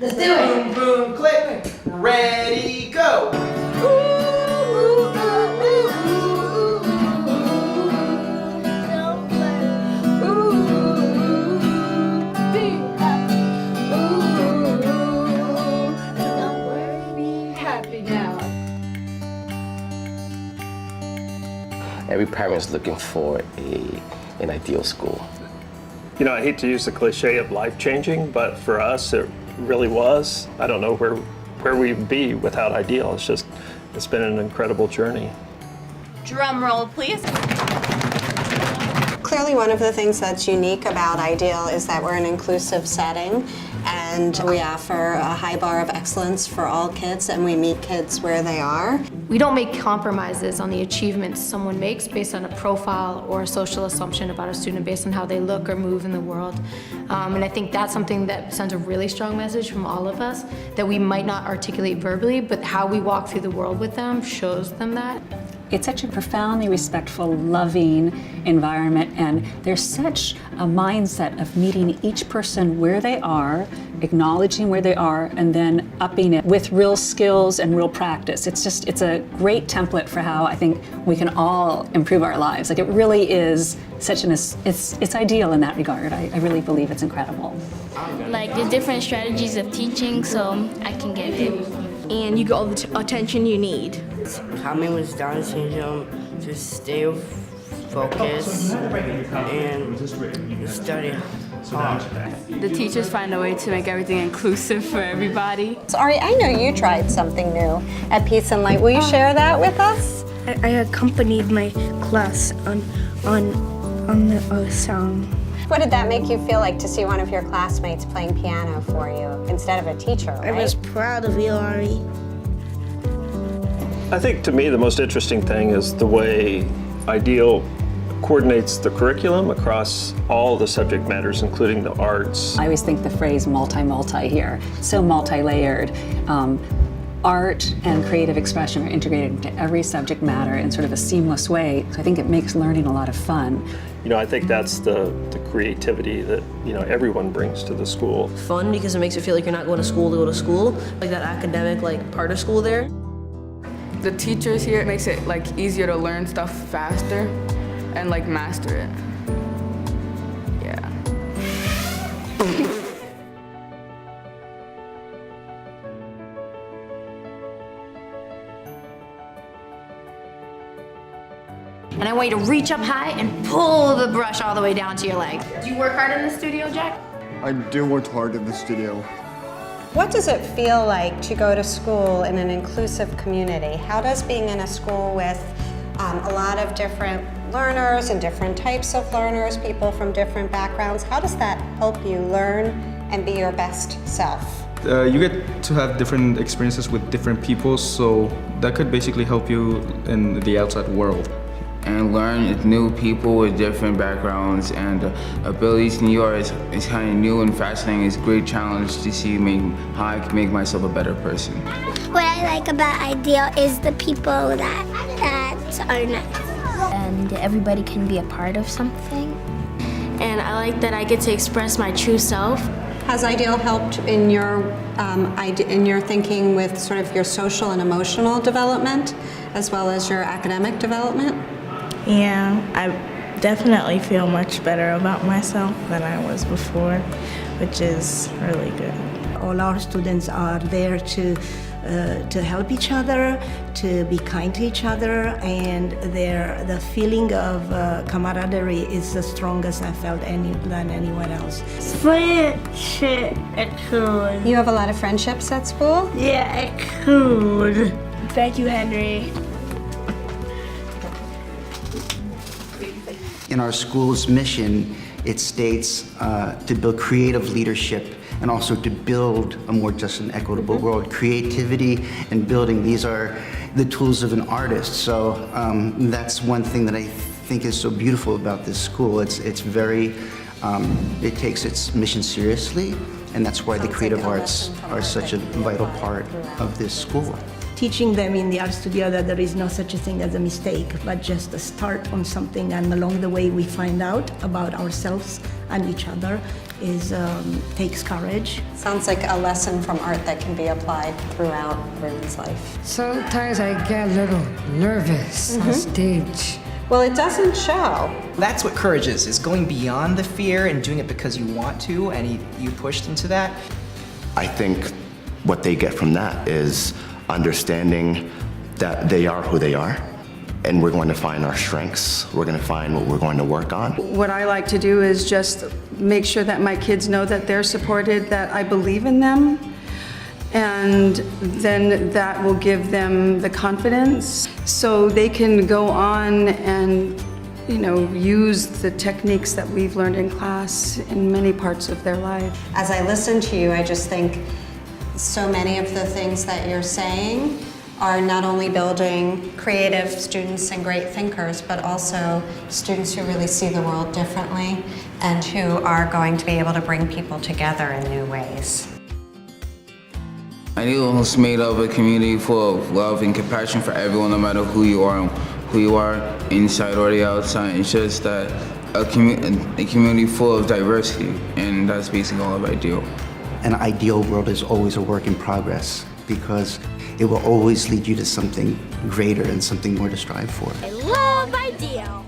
Let's do it. Boom, boom, click. Ready, go. Every parent is looking for an ideal school. You know, I hate to use the cliche of life-changing, but for us, it really was. I don't know where we'd be without Ideal. It's been an incredible journey. Drum roll, please. Clearly, one of the things that's unique about Ideal is that we're an inclusive setting, and we offer a high bar of excellence for all kids, and we meet kids where they are. We don't make compromises on the achievements someone makes based on a profile or a social assumption about a student based on how they look or move in the world. And I think that's something that sends a really strong message from all of us that we might not articulate verbally, but how we walk through the world with them shows them that. It's such a profoundly respectful, loving environment, and there's such a mindset of meeting each person where they are, acknowledging where they are, and then upping it with real skills and real practice. It's a great template for how I think we can all improve our lives. Like, it really is such it's ideal in that regard. I really believe it's incredible. Like the different strategies of teaching, so I can get it. And you get all the attention you need. Coming with Down syndrome, just stay focused and study hard. The teachers find a way to make everything inclusive for everybody. So, Ari, I know you tried something new at Peace and Light. Will you share that with us? I accompanied my class on a song. What did that make you feel like to see one of your classmates playing piano for you instead of a teacher, right? I was proud of you, Ari. I think to me the most interesting thing is the way Ideal coordinates the curriculum across all the subject matters, including the arts. I always think the phrase multi here, so multi-layered. Art and creative expression are integrated into every subject matter in sort of a seamless way. So I think it makes learning a lot of fun. You know, I think that's the creativity that, you know, everyone brings to the school. Fun because it makes it feel like you're not going to go to school, like that academic part of school there. The teachers here makes it easier to learn stuff faster and master it. Yeah. And I want you to reach up high and pull the brush all the way down to your leg. Do you work hard in the studio, Jack? I do work hard in the studio. What does it feel like to go to school in an inclusive community? How does being in a school with a lot of different learners and different types of learners, people from different backgrounds, how does that help you learn and be your best self? You get to have different experiences with different people, so that could basically help you in the outside world. And learn new people with different backgrounds and abilities. New York is kind of new and fascinating. It's a great challenge to see how I can make myself a better person. What I like about Ideal is the people that are nice. And everybody can be a part of something. And I like that I get to express my true self. Has Ideal helped in your thinking with sort of your social and emotional development as well as your academic development? Yeah, I definitely feel much better about myself than I was before, which is really good. All our students are there to help each other, to be kind to each other, and the feeling of camaraderie is the strongest I felt than anywhere else. Friendship at school. You have a lot of friendships at school? Yeah, at school. Thank you, Henry. In our school's mission, it states to build creative leadership and also to build a more just and equitable world. Creativity and building, these are the tools of an artist. So that's one thing that I think is so beautiful about this school. It's very, it takes its mission seriously, and that's why the creative arts are such a vital part of this school. Teaching them in the art studio that there is no such a thing as a mistake, but just a start on something, and along the way we find out about ourselves and each other. takes courage. Sounds like a lesson from art that can be applied throughout everyone's life. Sometimes I get a little nervous on stage. Well, it doesn't show. That's what courage is going beyond the fear and doing it because you want to, and you pushed into that. I think what they get from that is understanding that they are who they are, and we're going to find our strengths. We're going to find what we're going to work on. What I like to do is just make sure that my kids know that they're supported, that I believe in them, and then that will give them the confidence so they can go on and use the techniques that we've learned in class in many parts of their life. As I listen to you, I just think so many of the things that you're saying are not only building creative students and great thinkers, but also students who really see the world differently and who are going to be able to bring people together in new ways. Ideal is made of a community full of love and compassion for everyone, no matter who you are, inside or the outside. It's just that a community full of diversity, and that's basically all of Ideal. An ideal world is always a work in progress because it will always lead you to something greater and something more to strive for. I love Ideal.